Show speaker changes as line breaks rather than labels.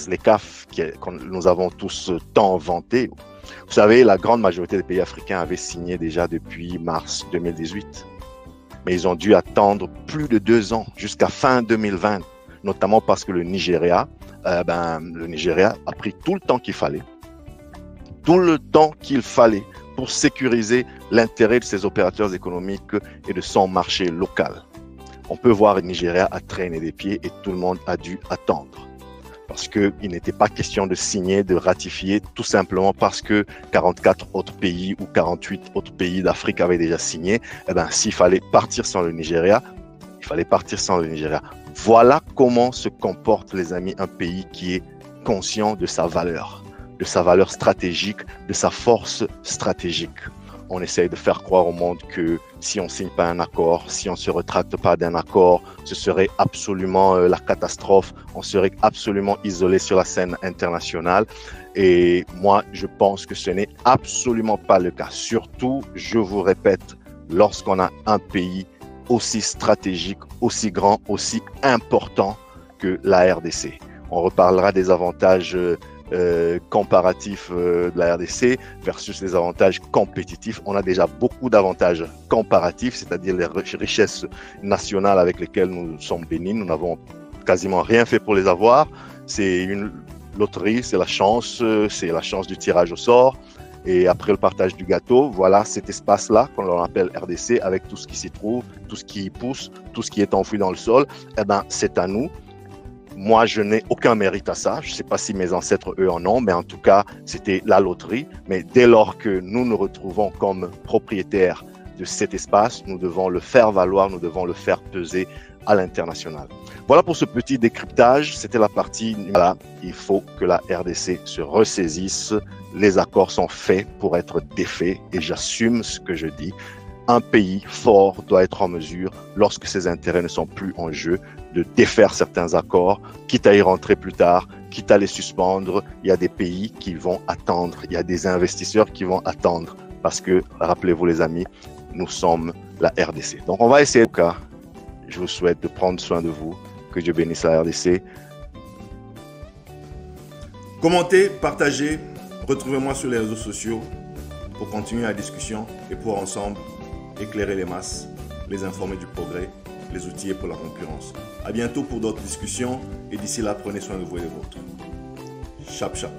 CAF, les CAF que nous avons tous tant vantés. Vous savez, la grande majorité des pays africains avaient signé déjà depuis mars 2018. Mais ils ont dû attendre plus de 2 ans, jusqu'à fin 2020, notamment parce que le Nigeria a pris tout le temps qu'il fallait. Tout le temps qu'il fallait pour sécuriser l'intérêt de ses opérateurs économiques et de son marché local. On peut voir le Nigeria a traîné des pieds et tout le monde a dû attendre. Parce qu'il n'était pas question de signer, de ratifier, tout simplement parce que 44 autres pays ou 48 autres pays d'Afrique avaient déjà signé. S'il fallait partir sans le Nigeria, il fallait partir sans le Nigeria. Voilà comment se comporte, les amis, un pays qui est conscient de sa valeur stratégique, de sa force stratégique. On essaye de faire croire au monde que si on ne signe pas un accord, si on ne se retracte pas d'un accord, ce serait absolument la catastrophe. On serait absolument isolé sur la scène internationale. Et moi, je pense que ce n'est absolument pas le cas. Surtout, je vous répète, lorsqu'on a un pays aussi stratégique, aussi grand, aussi important que la RDC. On reparlera des avantages comparatifs de la RDC versus les avantages compétitifs. On a déjà beaucoup d'avantages comparatifs, c'est-à-dire les richesses nationales avec lesquelles nous sommes bénis. Nous n'avons quasiment rien fait pour les avoir. C'est une loterie, c'est la chance du tirage au sort. Et après le partage du gâteau, voilà cet espace-là qu'on appelle RDC avec tout ce qui s'y trouve, tout ce qui y pousse, tout ce qui est enfoui dans le sol. C'est à nous. Moi, je n'ai aucun mérite à ça. Je ne sais pas si mes ancêtres, eux, en ont, mais en tout cas, c'était la loterie. Mais dès lors que nous nous retrouvons comme propriétaires de cet espace, nous devons le faire valoir, nous devons le faire peser à l'international. Voilà pour ce petit décryptage. C'était la partie. Voilà, il faut que la RDC se ressaisisse. Les accords sont faits pour être défaits et j'assume ce que je dis. Un pays fort doit être en mesure, lorsque ses intérêts ne sont plus en jeu, de défaire certains accords, quitte à y rentrer plus tard, quitte à les suspendre. Il y a des pays qui vont attendre, il y a des investisseurs qui vont attendre, parce que, rappelez-vous les amis, nous sommes la RDC. Donc on va essayer, en tout cas, je vous souhaite de prendre soin de vous, que Dieu bénisse la RDC.
Commentez, partagez, retrouvez-moi sur les réseaux sociaux pour continuer la discussion et pour ensemble éclairer les masses, les informer du progrès, les outiller pour la concurrence. À bientôt pour d'autres discussions et d'ici là, prenez soin de vous et des vôtres. Chap chap.